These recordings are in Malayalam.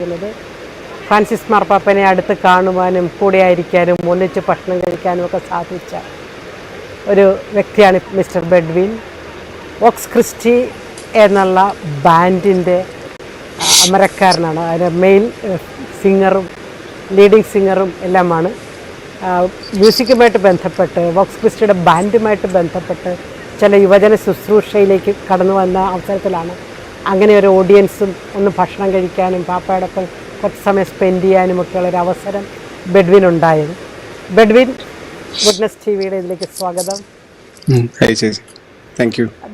പോകുന്നത്. ഫ്രാൻസിസ് മാർപ്പാപ്പനെ അടുത്ത് കാണുവാനും കൂടെയായിരിക്കാനും ഒന്നിച്ച് ഭക്ഷണം കഴിക്കാനും ഒക്കെ സാധിച്ച ഒരു വ്യക്തിയാണ് മിസ്റ്റർ ബെഡ്വിൻ. വോക്സ് ക്രിസ്റ്റി എന്നുള്ള ബാൻഡിൻ്റെ അമരക്കാരനാണ്. അതിൻ്റെ മെയിൽ സിംഗറും ലീഡിങ് സിംഗറും എല്ലാമാണ്. മ്യൂസിക്കുമായിട്ട് ബന്ധപ്പെട്ട് വോക്സ് ക്രിസ്റ്റിയുടെ ബാൻഡുമായിട്ട് ബന്ധപ്പെട്ട് ചില യുവജന ശുശ്രൂഷയിലേക്ക് കടന്നു വന്ന അവസരത്തിലാണ് അങ്ങനെ ഒരു ഓഡിയൻസും ഒന്ന് ഭക്ഷണം കഴിക്കാനും പാപ്പയോടൊപ്പം കുറച്ച് സമയം സ്പെൻഡ് ചെയ്യാനുമൊക്കെയുള്ളൊരു അവസരം ബെഡ്വിനുണ്ടായത്. ബെഡ്വിൻ, ഗുഡ്നസ് ടി വിയുടെ ഇതിലേക്ക് സ്വാഗതം.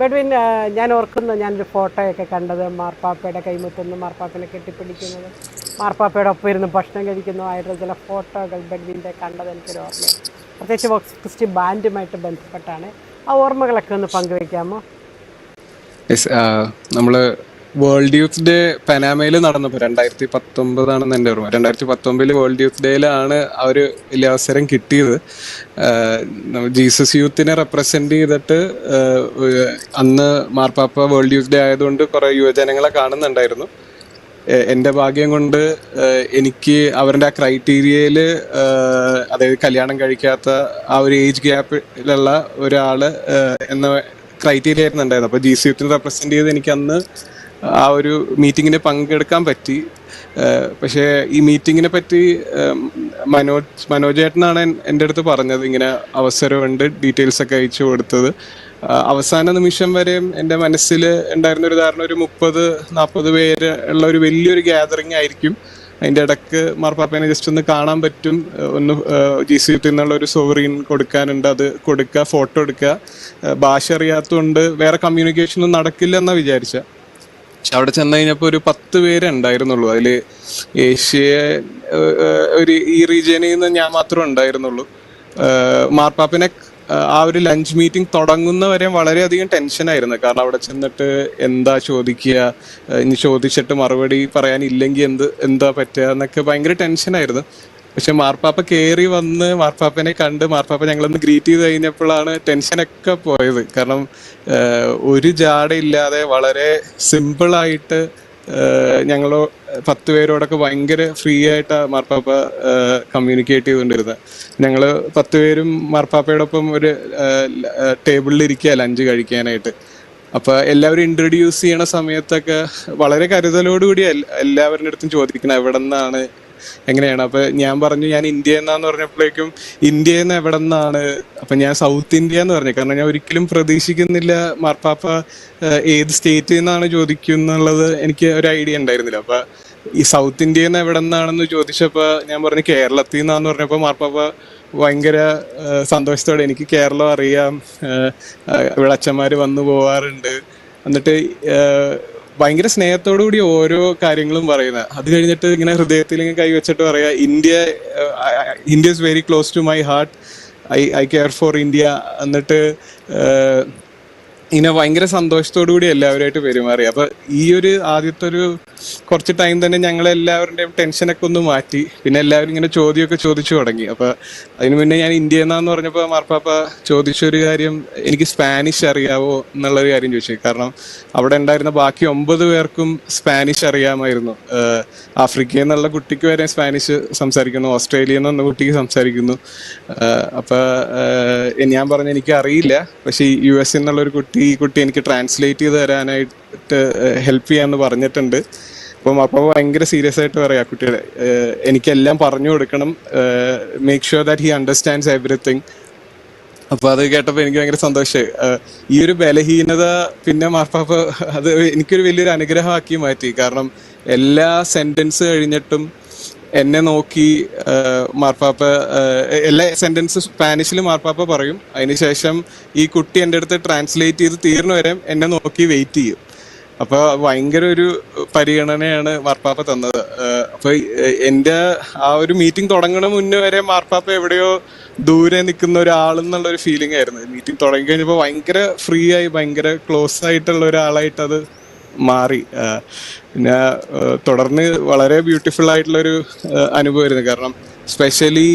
ബെഡ്വിൻ, ഞാൻ ഓർക്കുന്നു ഞാനൊരു ഫോട്ടോയൊക്കെ കണ്ടത് മാർപ്പാപ്പയുടെ കൈമുത്തുന്നു, മാർപ്പാപ്പനെ കെട്ടിപ്പിടിക്കുന്നത്, മാർപ്പാപ്പയുടെ ഒപ്പം ഇരുന്ന് ഭക്ഷണം കഴിക്കുന്നു ആയിട്ടുള്ള ചില ഫോട്ടോകൾ ബെഡ്വിൻ്റെ കണ്ടത് എനിക്കൊരു ഓർമ്മയാണ്. പ്രത്യേകിച്ച് വോക്സ് ക്രിസ്റ്റി ബാൻഡുമായിട്ട് ബന്ധപ്പെട്ടാണ്. ആ ഓർമ്മകളൊക്കെ ഒന്ന് പങ്കുവയ്ക്കാമോ? നമ്മൾ വേൾഡ് യൂത്ത് ഡേ പനാമയിൽ നടന്നപ്പോൾ 2019 എൻ്റെ ഓർമ്മ. 2019 വേൾഡ് യൂത്ത് ഡേയിലാണ് ആ ഒരു വലിയ അവസരം കിട്ടിയത്. ജീസസ് യൂത്തിനെ റെപ്രസെന്റ് ചെയ്തിട്ട് അന്ന് മാർപ്പാപ്പ വേൾഡ് യൂത്ത് ഡേ ആയതുകൊണ്ട് കുറെ യുവജനങ്ങളെ കാണുന്നുണ്ടായിരുന്നു. എൻ്റെ ഭാഗ്യം കൊണ്ട് എനിക്ക് അവരുടെ ആ ക്രൈറ്റീരിയയിൽ, അതായത് കല്യാണം കഴിക്കാത്ത ആ ഒരു ഏജ് ഗ്യാപ്പിലുള്ള ഒരാള് എന്ന ക്രൈറ്റീരിയ ആയിരുന്നു ഉണ്ടായിരുന്നു. അപ്പോൾ ജീസസ് യൂത്തിനെ റെപ്രസെന്റ് ചെയ്ത് എനിക്ക് അന്ന് ആ ഒരു മീറ്റിങ്ങിന് പങ്കെടുക്കാൻ പറ്റി. പക്ഷേ ഈ മീറ്റിങ്ങിനെ പറ്റി മനോജേട്ടനാണ് എൻ്റെ അടുത്ത് പറഞ്ഞത്, ഇങ്ങനെ അവസരമുണ്ട്, ഡീറ്റെയിൽസ് ഒക്കെ അയച്ചു കൊടുത്തത്. അവസാന നിമിഷം വരെയും എൻ്റെ മനസ്സിൽ ഉണ്ടായിരുന്ന ഒരു ധാരണ ഒരു 30-40 പേര് ഉള്ള ഒരു വലിയൊരു ഗ്യാതറിങ് ആയിരിക്കും. അതിൻ്റെ ഇടയ്ക്ക് മാർപ്പാപ്പേനെ ജസ്റ്റ് ഒന്ന് കാണാൻ പറ്റും, ഒന്ന് ജീസസ് യൂത്തിൽ നിന്നുള്ള ഒരു സോവറീൻ കൊടുക്കാനുണ്ട്, അത് കൊടുക്കുക, ഫോട്ടോ എടുക്കുക. ഭാഷ അറിയാത്തതുകൊണ്ട് വേറെ കമ്മ്യൂണിക്കേഷനൊന്നും നടക്കില്ല എന്നാണ് വിചാരിച്ച. പക്ഷെ അവിടെ ചെന്ന് കഴിഞ്ഞപ്പോൾ ഒരു 10 പേരെ ഉണ്ടായിരുന്നുള്ളൂ. അതിൽ ഏഷ്യ ഈ റീജിയനിൽ നിന്ന് ഞാൻ മാത്രമേ ഉണ്ടായിരുന്നുള്ളൂ. മാർപ്പാപ്പിനെ ആ ഒരു ലഞ്ച് മീറ്റിംഗ് തുടങ്ങുന്നവരെ വളരെയധികം ടെൻഷനായിരുന്നു. കാരണം അവിടെ ചെന്നിട്ട് എന്താ ചോദിക്കുക, ഇനി ചോദിച്ചിട്ട് മറുപടി പറയാനില്ലെങ്കിൽ എന്താ പറ്റുക എന്നൊക്കെ ഭയങ്കര ടെൻഷനായിരുന്നു. പക്ഷെ മാർപ്പാപ്പ കയറി വന്ന് മാർപ്പാപ്പനെ കണ്ട് മാർപ്പാപ്പ ഞങ്ങളൊന്ന് ഗ്രീറ്റ് ചെയ്ത് കഴിഞ്ഞപ്പോഴാണ് ടെൻഷനൊക്കെ പോയത്. കാരണം ഒരു ജാടയില്ലാതെ വളരെ സിമ്പിളായിട്ട് ഞങ്ങൾ 10 പേരോടൊക്കെ ഭയങ്കര ഫ്രീ ആയിട്ടാണ് മാർപ്പാപ്പ കമ്മ്യൂണിക്കേറ്റ് ചെയ്തുകൊണ്ടിരുന്നത്. ഞങ്ങൾ 10 പേരും മാർപ്പാപ്പയോടൊപ്പം ഒരു ടേബിളിൽ ഇരിക്കുക ലഞ്ച് കഴിക്കാനായിട്ട്. അപ്പോൾ എല്ലാവരും ഇൻട്രൊഡ്യൂസ് ചെയ്യണ സമയത്തൊക്കെ വളരെ കരുതലോടുകൂടി എല്ലാവരുടെ അടുത്തും ചോദിക്കണം എവിടെ നിന്നാണ്, എങ്ങനെയാണ്. അപ്പൊ ഞാൻ പറഞ്ഞു ഞാൻ ഇന്ത്യ എന്നാന്ന് പറഞ്ഞപ്പോഴേക്കും ഇന്ത്യയിൽ നിന്ന് എവിടെ നിന്നാണ്, അപ്പൊ ഞാൻ സൗത്ത് ഇന്ത്യ എന്ന് പറഞ്ഞു. കാരണം ഞാൻ ഒരിക്കലും പ്രതീക്ഷിക്കുന്നില്ല മാർപ്പാപ്പ ഏത് സ്റ്റേറ്റിൽ നിന്നാണ് ചോദിക്കുന്നുള്ളത്, എനിക്ക് ഒരു ഐഡിയ ഉണ്ടായിരുന്നില്ല. അപ്പൊ ഈ സൗത്ത് ഇന്ത്യയിൽ നിന്ന് എവിടെ നിന്നാണെന്ന് ചോദിച്ചപ്പോ ഞാൻ പറഞ്ഞു കേരളത്തിൽ നിന്നാന്ന് പറഞ്ഞപ്പോ മാർപ്പാപ്പ ഭയങ്കര സന്തോഷത്തോടെ എനിക്ക് കേരളം അറിയാം, ഇവിടെ അച്ഛന്മാര് വന്നു പോവാറുണ്ട്, എന്നിട്ട് ഭയങ്കര സ്നേഹത്തോടു കൂടി ഓരോ കാര്യങ്ങളും പറയുന്നത്. അത് കഴിഞ്ഞിട്ട് ഇങ്ങനെ ഹൃദയത്തിൽ ഇങ്ങനെ കൈവച്ചിട്ട് പറയാ India is very close to my heart, I care for India. എന്നിട്ട് ഇങ്ങനെ ഭയങ്കര സന്തോഷത്തോടു കൂടി എല്ലാവരുമായിട്ട് പെരുമാറി. അപ്പൊ ഈ ഒരു ആദ്യത്തെ ഒരു കുറച്ച് ടൈം തന്നെ ഞങ്ങളെല്ലാവരുടെയും ടെൻഷനൊക്കെ ഒന്ന് മാറ്റി. പിന്നെ എല്ലാവരും ഇങ്ങനെ ചോദ്യമൊക്കെ ചോദിച്ചു തുടങ്ങി. അപ്പൊ അതിന് മുന്നേ ഞാൻ ഇന്ത്യ എന്നാന്ന് പറഞ്ഞപ്പോൾ മാർപ്പാപ്പ ചോദിച്ചൊരു കാര്യം, എനിക്ക് സ്പാനിഷ് അറിയാവോ എന്നുള്ളൊരു കാര്യം ചോദിച്ചു. കാരണം അവിടെ ഉണ്ടായിരുന്ന ബാക്കി 9 പേർക്കും സ്പാനിഷ് അറിയാമായിരുന്നു. ആഫ്രിക്കയിൽ നിന്നുള്ള കുട്ടിക്ക് വരെ സ്പാനിഷ് സംസാരിക്കുന്നു, ഓസ്ട്രേലിയയിൽ നിന്ന് കുട്ടിക്ക് സംസാരിക്കുന്നു. അപ്പൊ ഞാൻ പറഞ്ഞു എനിക്ക് അറിയില്ല, പക്ഷെ US എന്നുള്ളൊരു ഈ കുട്ടി എനിക്ക് ട്രാൻസ്ലേറ്റ് ചെയ്ത് തരാനായിട്ട് ഹെൽപ്പ് ചെയ്യാന്ന് പറഞ്ഞിട്ടുണ്ട്. അപ്പം ഭയങ്കര സീരിയസ് ആയിട്ട് പറയാ കുട്ടിയുടെ എനിക്കെല്ലാം പറഞ്ഞു കൊടുക്കണം, make sure that he understands everything. അപ്പൊ അത് കേട്ടപ്പോൾ എനിക്ക് ഭയങ്കര സന്തോഷമായി. ഈ ഒരു ബലഹീനത പിന്നെ മാർപ്പാപ്പ അത് എനിക്കൊരു വലിയൊരു അനുഗ്രഹമാക്കി മാറ്റി. കാരണം എല്ലാ സെന്റൻസ് കഴിഞ്ഞിട്ടും എന്നെ നോക്കി മാർപ്പാപ്പ എല്ലാ സെന്റൻസ് സ്പാനിഷിൽ മാർപ്പാപ്പ പറയും. അതിനുശേഷം ഈ കുട്ടി എൻ്റെ അടുത്ത് ട്രാൻസ്ലേറ്റ് ചെയ്ത് തീർന്നു വരെ എന്നെ നോക്കി വെയിറ്റ് ചെയ്യും. അപ്പൊ ഭയങ്കര ഒരു പരിഗണനയാണ് മാർപ്പാപ്പ തന്നത്. അപ്പൊ എൻ്റെ ആ ഒരു മീറ്റിംഗ് തുടങ്ങണ മുന്നേ വരെ മാർപ്പാപ്പ എവിടെയോ ദൂരെ നിൽക്കുന്ന ഒരാളെന്നുള്ള ഒരു ഫീലിംഗ് ആയിരുന്നു. മീറ്റിംഗ് തുടങ്ങി കഴിഞ്ഞപ്പോൾ ഭയങ്കര ഫ്രീ ആയി, ഭയങ്കര ക്ലോസ് ആയിട്ടുള്ള ഒരാളായിട്ട് അത് മാറി. പിന്നെ തുടർന്ന് വളരെ ബ്യൂട്ടിഫുൾ ആയിട്ടുള്ളൊരു അനുഭവമായിരുന്നു. കാരണം സ്പെഷ്യലി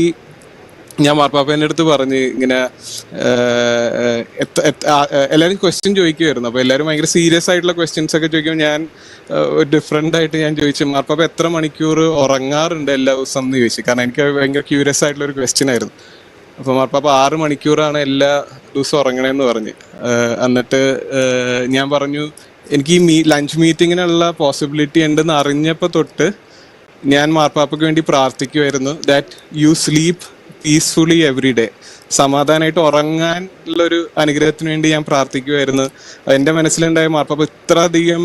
ഞാൻ മാർപ്പാപ്പേൻ്റെ അടുത്ത് പറഞ്ഞ് ഇങ്ങനെ എല്ലാവരും ക്വസ്റ്റ്യൻ ചോദിക്കുമായിരുന്നു. അപ്പോൾ എല്ലാവരും ഭയങ്കര സീരിയസ് ആയിട്ടുള്ള ക്വസ്റ്റ്യൻസ് ഒക്കെ ചോദിക്കുമ്പോൾ ഞാൻ ഡിഫറെൻ്റ് ആയിട്ട് ഞാൻ ചോദിച്ചു, മാർപ്പാപ്പ എത്ര മണിക്കൂർ ഉറങ്ങാറുണ്ട് എല്ലാ ദിവസം എന്ന് ചോദിച്ചു. കാരണം എനിക്ക് ഭയങ്കര ക്യൂരിയസ് ആയിട്ടുള്ള ഒരു ക്വസ്റ്റ്യൻ ആയിരുന്നു. അപ്പോൾ മാർപ്പാപ്പ 6 മണിക്കൂറാണ് എല്ലാ ദിവസവും ഉറങ്ങണേന്ന് പറഞ്ഞ്. എന്നിട്ട് ഞാൻ പറഞ്ഞു എനിക്ക് ഈ ലഞ്ച് മീറ്റിങ്ങിനുള്ള പോസിബിലിറ്റി ഉണ്ടെന്ന് അറിഞ്ഞപ്പോൾ തൊട്ട് ഞാൻ മാർപ്പാപ്പയ്ക്ക് വേണ്ടി പ്രാർത്ഥിക്കുമായിരുന്നു, that you sleep peacefully every day. സമാധാനമായിട്ട് ഉറങ്ങാൻ ഉള്ളൊരു അനുഗ്രഹത്തിന് വേണ്ടി ഞാൻ പ്രാർത്ഥിക്കുമായിരുന്നു. എൻ്റെ മനസ്സിലുണ്ടായ മാർപ്പാപ്പ ഇത്രയധികം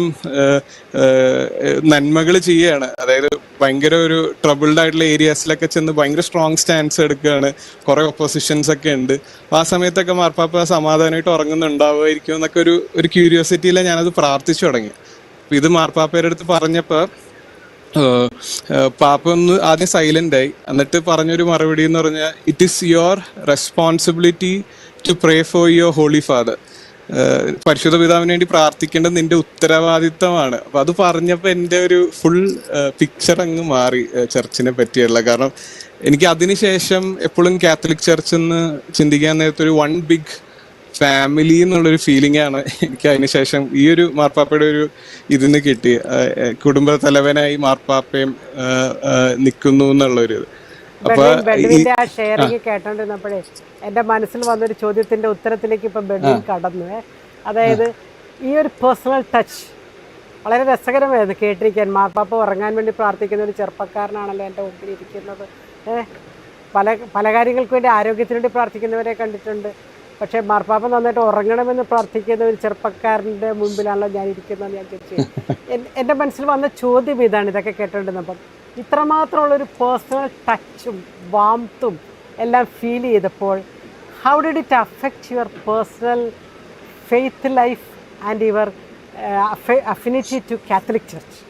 നന്മകൾ ചെയ്യുകയാണ്. അതായത് ഭയങ്കര ഒരു ട്രബിൾഡ് ആയിട്ടുള്ള ഏരിയാസിലൊക്കെ ചെന്ന് ഭയങ്കര സ്ട്രോങ് സ്റ്റാൻസ് എടുക്കുകയാണ്. കുറേ ഒപ്പോസിഷൻസ് ഒക്കെ ഉണ്ട്. അപ്പോൾ ആ സമയത്തൊക്കെ മാർപ്പാപ്പ സമാധാനമായിട്ട് ഉറങ്ങുന്നുണ്ടാവുമായിരിക്കും എന്നൊക്കെ ഒരു ക്യൂരിയോസിറ്റിയിലാണ് ഞാനത് പ്രാർത്ഥിച്ചു തുടങ്ങി. അപ്പോൾ ഇത് മാർപ്പാപ്പയുടെ അടുത്ത് പറഞ്ഞപ്പോൾ പാപ്പ ഒന്ന് ആദ്യം സൈലന്റ് ആയി. എന്നിട്ട് പറഞ്ഞൊരു മറുപടി എന്ന് പറഞ്ഞാൽ, it is your responsibility to pray for your holy father. പരിശുദ്ധ പിതാവിന് വേണ്ടി പ്രാർത്ഥിക്കേണ്ടത് നിന്റെ ഉത്തരവാദിത്തമാണ്. അപ്പൊ അത് പറഞ്ഞപ്പോൾ എൻ്റെ ഒരു ഫുൾ പിക്ചർ അങ്ങ് മാറി ചർച്ചിനെ പറ്റിയുള്ള. കാരണം എനിക്ക് അതിനുശേഷം എപ്പോഴും കാത്തലിക് ചർച്ച് എന്ന് ചിന്തിക്കാൻ നേരത്തെ ഒരു വൺ ബിഗ് ഫാമിലി എന്നുള്ളൊരു ഫീലിംഗ് ആണ് എനിക്ക് അതിനുശേഷം ഈ ഒരു മാർപ്പാപ്പയുടെ ഒരു ഇതിന്ന് കിട്ടി. കുടുംബ തലവനായി മാർപ്പാപ്പയും നിൽക്കുന്നു എന്നുള്ളൊരു ഇത്. അപ്പൊ ആ ഷെയറിങ് കേട്ടോണ്ടിരുന്നപ്പോഴേ എന്റെ മനസ്സിൽ വന്നൊരു ചോദ്യത്തിന്റെ ഉത്തരത്തിലേക്ക് ഇപ്പൊ ബെഡ്വിൻ കടന്നു. അതായത് ഈ ഒരു പേഴ്സണൽ ടച്ച് വളരെ രസകരമായിരുന്നു കേട്ടിരിക്കാൻ. മാർപ്പാപ്പ ഉറങ്ങാൻ വേണ്ടി പ്രാർത്ഥിക്കുന്ന ഒരു ചെറുപ്പക്കാരനാണല്ലോ എൻ്റെ മുമ്പിൽ ഇരിക്കുന്നത്. പല കാര്യങ്ങൾക്ക് വേണ്ടി ആരോഗ്യത്തിന് വേണ്ടി പ്രാർത്ഥിക്കുന്നവരെ കണ്ടിട്ടുണ്ട്. പക്ഷേ മാർപ്പാപ്പ നന്നായിട്ട് ഉറങ്ങണമെന്ന് പ്രാർത്ഥിക്കുന്ന ഒരു ചെറുപ്പക്കാരൻ്റെ മുമ്പിലാണല്ലോ ഞാൻ ഇരിക്കുന്നതെന്ന് ഞാൻ ചോദിച്ചു. എൻ്റെ മനസ്സിൽ വന്ന ചോദ്യം ഇതാണ് ഇതൊക്കെ കേട്ടോണ്ടിരുന്നപ്പം. ഇത്രമാത്രമുള്ളൊരു പേഴ്സണൽ ടച്ചും വാംത്തും എല്ലാം ഫീൽ ചെയ്തപ്പോൾ how did it affect your personal faith life and your affinity to Catholic church?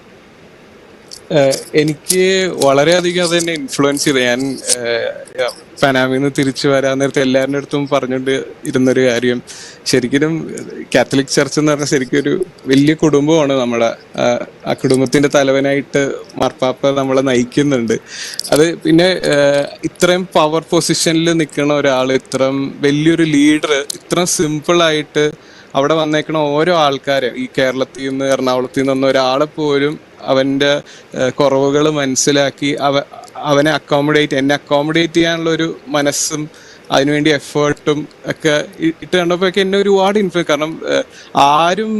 എനിക്ക് വളരെയധികം അത് തന്നെ ഇൻഫ്ലുവൻസ് ചെയ്ത്. ഞാൻ പനാമയിൽ നിന്ന് തിരിച്ചു വരാൻ നേരത്തെ എല്ലാവരുടെ അടുത്തും പറഞ്ഞുകൊണ്ട് ഇരുന്നൊരു കാര്യം, ശരിക്കും കാത്തലിക് ചർച്ച് എന്ന് പറഞ്ഞാൽ ശരിക്കും ഒരു വലിയ കുടുംബമാണ് നമ്മുടെ. ആ കുടുംബത്തിന്റെ തലവനായിട്ട് മാർപ്പാപ്പ നമ്മളെ നയിക്കുന്നുണ്ട്. അത് പിന്നെ ഇത്രയും പവർ പൊസിഷനിൽ നിൽക്കുന്ന ഒരാൾ, ഇത്രയും വലിയൊരു ലീഡർ, ഇത്രയും സിമ്പിളായിട്ട് അവിടെ വന്നേക്കണ ഓരോ ആൾക്കാരെ, ഈ കേരളത്തിൽ നിന്ന് എറണാകുളത്തിൽ നിന്ന് ഒരാളെ പോലും അവൻ്റെ കുറവുകൾ മനസ്സിലാക്കി എന്നെ അക്കോമഡേറ്റ് ചെയ്യാനുള്ള ഒരു മനസ്സും അതിനുവേണ്ടി എഫേർട്ടും ഒക്കെ ഇട്ട് കണ്ടപ്പോഴൊക്കെ എന്നെ ഒരുപാട് ഇൻഫ്ലുവൻസ്. കാരണം ആരും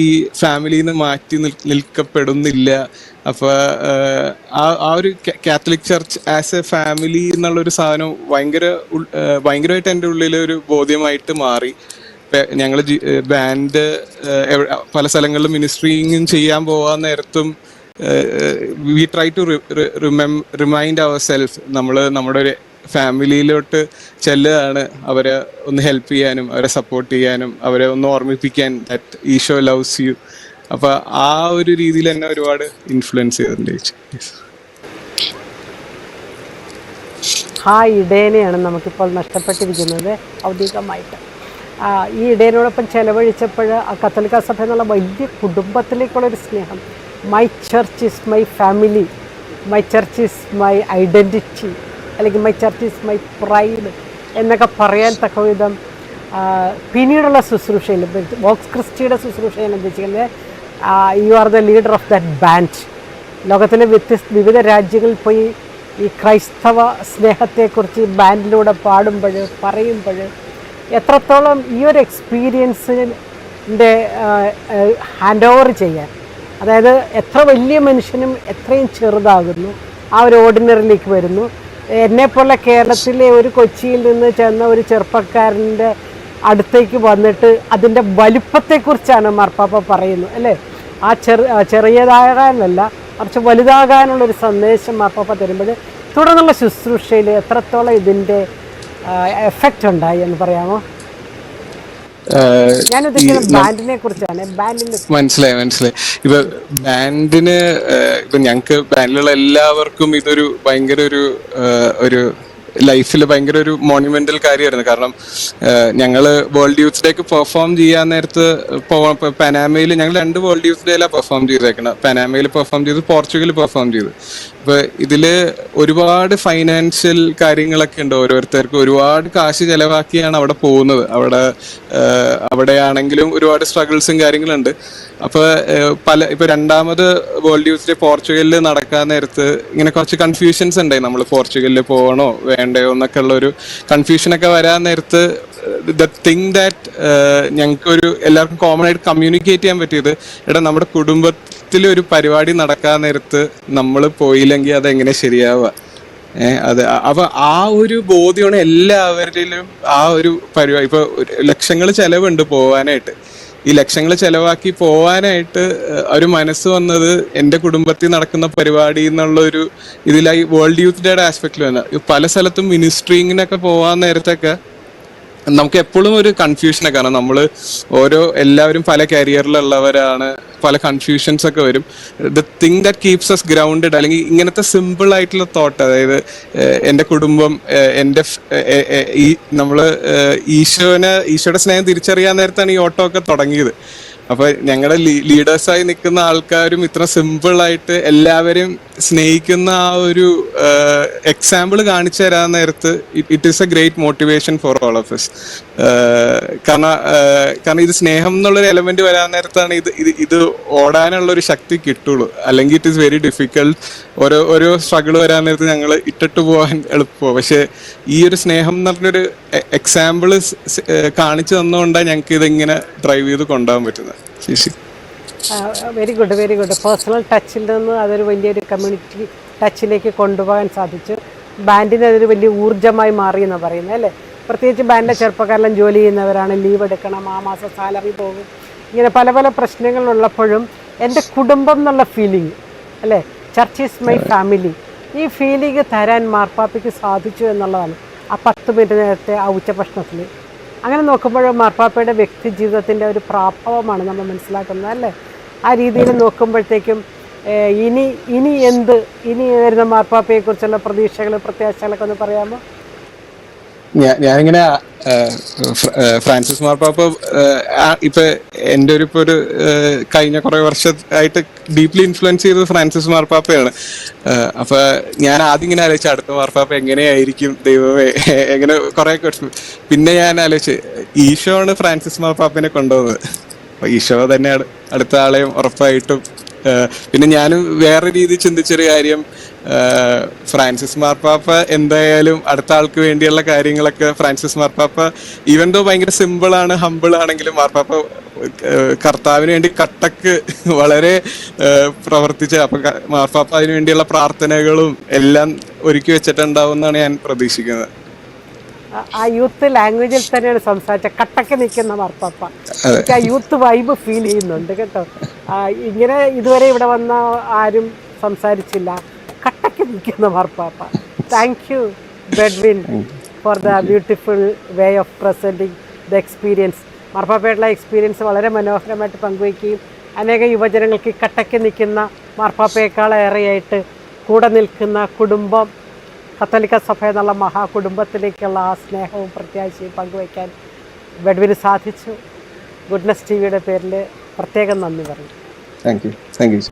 ഈ ഫാമിലിയിൽ നിന്ന് മാറ്റി നിൽക്കപ്പെടുന്നില്ല. അപ്പോൾ ആ ഒരു Catholic church as A family എന്നുള്ളൊരു സാധനം ഭയങ്കരമായിട്ട് എൻ്റെ ഉള്ളിൽ ഒരു ബോധ്യമായിട്ട് മാറി. ഞങ്ങൾ ബാൻഡ് പല സ്ഥലങ്ങളിലും മിനിസ്ട്രിങ് ചെയ്യാൻ പോകാൻ നേരത്തും we try to remind ourself, നമ്മൾ നമ്മുടെ ഒരു ഫാമിലിയിലോട്ട് ചെല്ലുകയാണ് അവരെ ഒന്ന് ഹെൽപ്പ് ചെയ്യാനും അവരെ സപ്പോർട്ട് ചെയ്യാനും അവരെ ഒന്ന് ഓർമ്മിപ്പിക്കാൻ ദാറ്റ് ഈശോ ലവ്സ് യു. അപ്പൊ ആ ഒരു രീതിയിൽ തന്നെ ഒരുപാട് ഇൻഫ്ലുവൻസ് ചെയ്തിട്ടുണ്ട്. ആ ഇടയനെയാണ് നമുക്കിപ്പോൾ നഷ്ടപ്പെട്ടിരിക്കുന്നത് ഔദ്യോഗികമായിട്ട്. ഈ ഇടയനോടൊപ്പം ചെലവഴിച്ചപ്പോൾ ആ കത്തോലിക്ക സഭ എന്നുള്ള വലിയ കുടുംബത്തിലേക്കുള്ളൊരു സ്നേഹം, my church is my family, my church is my identity, അല്ലെങ്കിൽ my church is my pride എന്നൊക്കെ പറയാൻ തക്ക വിധം പിന്നീടുള്ള ശുശ്രൂഷയിൽ, വോക്സ് ക്രിസ്റ്റിയുടെ ശുശ്രൂഷയിൽ ഉദ്ദേശിക്കുന്നത് you are the leader of that band. ലോകത്തിലെ വിവിധ രാജ്യങ്ങളിൽ പോയി ഈ ക്രൈസ്തവ സ്നേഹത്തെക്കുറിച്ച് ബാൻഡിലൂടെ പാടുമ്പോൾ പറയുമ്പോൾ എത്രത്തോളം ഈ ഒരു എക്സ്പീരിയൻസിൻ്റെ ഹാൻഡ് ഓവർ ചെയ്യാൻ, അതായത് എത്ര വലിയ മനുഷ്യനും എത്രയും ചെറുതാകുന്നു, ആ ഒരു ഓർഡിനറിയിലേക്ക് വരുന്നു. എന്നെപ്പോലെ കേരളത്തിലെ ഒരു കൊച്ചിയിൽ നിന്ന് ചെന്ന ഒരു ചെറുപ്പക്കാരൻ്റെ അടുത്തേക്ക് വന്നിട്ട് അതിൻ്റെ വലുപ്പത്തെക്കുറിച്ചാണ് മാർപ്പാപ്പ പറയുന്നത്, അല്ലേ? ആ ചെറിയതാകാനല്ല, കുറച്ച് വലുതാകാനുള്ളൊരു സന്ദേശം മാർപ്പാപ്പ തരുമ്പോൾ തുടർന്നുള്ള ശുശ്രൂഷയിൽ എത്രത്തോളം ഇതിൻ്റെ എഫക്റ്റ് ഉണ്ടായി എന്ന് പറയാമോ? ഞാൻ ഉദ്ദേശിക്കുന്നത് ബാൻഡിനെ കുറിച്ചാണ്. ബാൻഡിന്റെ മനസ്സിലായി. ഇപ്പൊ ബാൻഡിന് ഇപ്പൊ ഞങ്ങക്ക് ബാൻഡിലുള്ള എല്ലാവർക്കും ഇതൊരു ഭയങ്കര ഒരു ലൈഫിൽ ഭയങ്കര ഒരു മോണ്യുമെന്റൽ കാര്യമായിരുന്നു. കാരണം ഞങ്ങള് വേൾഡ് യൂത്ത് ഡേക്ക് പെർഫോം ചെയ്യാൻ നേരത്ത് പനാമയിൽ ഞങ്ങൾ 2 വേൾഡ് യൂത്ത് ഡേയിലാണ് പെർഫോം ചെയ്തേക്കണം. പനാമയിൽ പെർഫോം ചെയ്ത്, പോർച്ചുഗലിൽ പെർഫോം ചെയ്തു. അപ്പൊ ഇതില് ഒരുപാട് ഫൈനാൻഷ്യൽ കാര്യങ്ങളൊക്കെ ഉണ്ട്. ഓരോരുത്തർക്കും ഒരുപാട് കാശ് ചെലവാക്കിയാണ് അവിടെ പോകുന്നത്. അവിടെയാണെങ്കിലും ഒരുപാട് സ്ട്രഗിൾസും കാര്യങ്ങളുണ്ട്. അപ്പൊ ഇപ്പൊ രണ്ടാമത് വേൾഡ് യൂത്ത് ഡേ പോർച്ചുഗലിൽ നടക്കാൻ നേരത്ത് ഇങ്ങനെ കുറച്ച് കൺഫ്യൂഷൻസ് ഉണ്ടായി. നമ്മൾ പോർച്ചുഗലിൽ പോകണോ വേണ്ടയോ എന്നൊക്കെ ഉള്ള ഒരു കൺഫ്യൂഷനൊക്കെ വരാൻ നേരത്ത് ദ തിങ് ദാറ്റ് ഞങ്ങൾക്ക് എല്ലാവർക്കും കോമൺ ആയിട്ട് കമ്മ്യൂണിക്കേറ്റ് ചെയ്യാൻ പറ്റിയത്, നമ്മുടെ കുടുംബത്തിൽ ഒരു പരിപാടി നടക്കാൻ നേരത്ത് നമ്മൾ പോയില്ലെങ്കിൽ അതെങ്ങനെ ശരിയാവുക. അപ്പൊ ആ ഒരു ബോധ്യമാണ് എല്ലാവരിലും. ആ ഒരു പരിപാടി ഇപ്പൊ ലക്ഷങ്ങൾ ചെലവുണ്ട് പോവാനായിട്ട്. ഈ ലക്ഷങ്ങൾ ചെലവാക്കി പോവാനായിട്ട് ഒരു മനസ്സ് വന്നത് എൻ്റെ കുടുംബത്തിൽ നടക്കുന്ന പരിപാടി എന്നുള്ള ഒരു ഇതിലായി വേൾഡ് യൂത്ത് ഡേയുടെ ആസ്പെക്റ്റിൽ തന്നെ. പല സ്ഥലത്തും മിനിസ്ട്രിങ്ങിനൊക്കെ പോവാൻ നേരത്തൊക്കെ നമുക്ക് എപ്പോഴും ഒരു കൺഫ്യൂഷനൊക്കെ, കാരണം നമ്മൾ എല്ലാവരും പല കരിയറിലുള്ളവരാണ്, പല കൺഫ്യൂഷൻസ് ഒക്കെ വരും. The thing that keeps us grounded, അല്ലെങ്കിൽ ഇങ്ങനത്തെ സിമ്പിൾ ആയിട്ടുള്ള തോട്ട്, അതായത് എൻ്റെ കുടുംബം, നമ്മള് ഈശോയുടെ സ്നേഹം തിരിച്ചറിയാൻ നേരത്താണ് ഈ ഓട്ടോ ഒക്കെ തുടങ്ങിയത്. അപ്പൊ ഞങ്ങളുടെ ലീഡേഴ്സായി നിൽക്കുന്ന ആൾക്കാരും ഇത്ര സിമ്പിൾ ആയിട്ട് എല്ലാവരെയും സ്നേഹിക്കുന്ന ആ ഒരു എക്സാമ്പിൾ കാണിച്ചു തരാൻ നേരത്ത് it is A great motivation for all of us. കാരണം ഇത് സ്നേഹം എന്നുള്ളൊരു എലമെന്റ് വരാൻ നേരത്താണ് ഇത് ഓടാനുള്ള ഒരു ശക്തി കിട്ടുള്ളൂ. അല്ലെങ്കിൽ ഇറ്റ് ഈസ് വെരി ഡിഫിക്കൽട്ട്. ഓരോ സ്ട്രഗിൾ വരാൻ നേരത്ത് ഞങ്ങൾ ഇട്ടിട്ട് പോകാൻ എളുപ്പമാണ്. പക്ഷെ ഈ ഒരു സ്നേഹം എന്ന് പറഞ്ഞൊരു എക്സാമ്പിൾ കാണിച്ചു തന്നുകൊണ്ടാണ് ഞങ്ങൾക്ക് ഇതിങ്ങനെ ഡ്രൈവ് ചെയ്ത് കൊണ്ടുപോകാൻ പറ്റുന്നത്. ശേഷി very good, very good. Personal ടച്ചിൽ നിന്ന് അതൊരു വലിയൊരു കമ്മ്യൂണിറ്റി ടച്ചിലേക്ക് കൊണ്ടുപോകാൻ സാധിച്ചു. ബാൻഡിന് അതൊരു വലിയ ഊർജ്ജമായി മാറി എന്നാണ് പറയുന്നത് അല്ലേ? പ്രത്യേകിച്ച് ബാൻഡിലെ ചെറുപ്പക്കാരെല്ലാം ജോലി ചെയ്യുന്നവരാണ്, ലീവ് എടുക്കണം, ആ മാസം സാലറി പോകും, ഇങ്ങനെ പല പല പ്രശ്നങ്ങളുള്ളപ്പോഴും എൻ്റെ കുടുംബം എന്നുള്ള ഫീലിംഗ് അല്ലേ, ചർച്ച് ഈസ് മൈ ഫാമിലി, ഈ ഫീലിംഗ് തരാൻ മാർപ്പാപ്പയ്ക്ക് സാധിച്ചു എന്നുള്ളതാണ് ആ 10 മിനിറ്റ് നേരത്തെ ആ ഉച്ചഭക്ഷണത്തിൽ. അങ്ങനെ നോക്കുമ്പോൾ മാർപ്പാപ്പയുടെ വ്യക്തി ജീവിതത്തിൻ്റെ ഒരു പ്രാഭവമാണ് നമ്മൾ മനസ്സിലാക്കുന്നത് അല്ലേ? ആ രീതിയിൽ നോക്കുമ്പോഴത്തേക്കും ഇനി വരുന്ന മാർപ്പാപ്പയെക്കുറിച്ചുള്ള പ്രതീക്ഷകൾ, പ്രത്യാശകളൊക്കെ ഒന്ന് പറയാമോ? ഞാനിങ്ങനെ ഫ്രാൻസിസ് മാർപ്പാപ്പ ഇപ്പൊ എൻ്റെ ഒരു കഴിഞ്ഞ കുറെ വർഷമായിട്ട് ഡീപ്ലി ഇൻഫ്ലുവൻസ് ചെയ്തത് ഫ്രാൻസിസ് മാർപ്പാപ്പയാണ്. അപ്പൊ ഞാൻ ആദ്യം ഇങ്ങനെ ആലോചിച്ചു അടുത്ത മാർപ്പാപ്പ എങ്ങനെയായിരിക്കും, ദൈവമേ, എങ്ങനെ കുറെ ക്വസ്റ്റ്യൻ. പിന്നെ ഞാൻ ആലോചിച്ച് ഈശോ ആണ് ഫ്രാൻസിസ് മാർപ്പാപ്പനെ കൊണ്ടുപോകുന്നത്. അപ്പൊ ഈശോ തന്നെയാണ് അടുത്ത ആളെയും ഉറപ്പായിട്ടും. പിന്നെ ഞാനും വേറെ രീതി ചിന്തിച്ചൊരു കാര്യം, ഫ്രാൻസിസ് മാർപ്പാപ്പ എന്തായാലും അടുത്ത ആൾക്ക് വേണ്ടിയുള്ള കാര്യങ്ങളൊക്കെ ഫ്രാൻസിസ് മാർപ്പാപ്പ ഈവൻ ദോ ഭയങ്കര സിമ്പിളാണ്, ഹമ്പിൾ ആണെങ്കിലും മാർപ്പാപ്പ കർത്താവിന് വേണ്ടി കട്ടക്ക് വളരെ പ്രവർത്തിച്ച. അപ്പൊ മാർപ്പാപ്പ അതിനു വേണ്ടിയുള്ള പ്രാർത്ഥനകളും എല്ലാം ഒരുക്കി വെച്ചിട്ടുണ്ടാവും എന്നാണ് ഞാൻ പ്രതീക്ഷിക്കുന്നത്. ആ യൂത്ത് ലാംഗ്വേജിൽ തന്നെയാണ് സംസാരിച്ച, കട്ടക്ക് നിൽക്കുന്ന മാർപ്പാപ്പ. എനിക്ക് ആ യൂത്ത് വൈബ് ഫീൽ ചെയ്യുന്നുണ്ട് കേട്ടോ. ഇങ്ങനെ ഇതുവരെ ഇവിടെ വന്ന ആരും സംസാരിച്ചില്ല, കട്ടക്ക് നിൽക്കുന്ന മാർപ്പാപ്പ. Thank you Bedwin for the beautiful way of presenting the experience. മാർപ്പാപ്പയുടെ എക്സ്പീരിയൻസ് വളരെ മനോഹരമായിട്ട് പങ്കുവയ്ക്കുകയും അനേക യുവജനങ്ങൾക്ക് കട്ടക്ക് നിൽക്കുന്ന മാർപ്പാപ്പയേക്കാളേറെയായിട്ട് കൂടെ നിൽക്കുന്ന കുടുംബം, കത്തോലിക്ക സഭ എന്നുള്ള മഹാകുടുംബത്തിലേക്കുള്ള ആ സ്നേഹവും പ്രത്യാശയും പങ്കുവയ്ക്കാൻ ബെഡ്വിന് സാധിച്ചു. ഗുഡ്നസ് ടിവിയുടെ പേരിൽ പ്രത്യേകം നന്ദി പറയും. Thank you.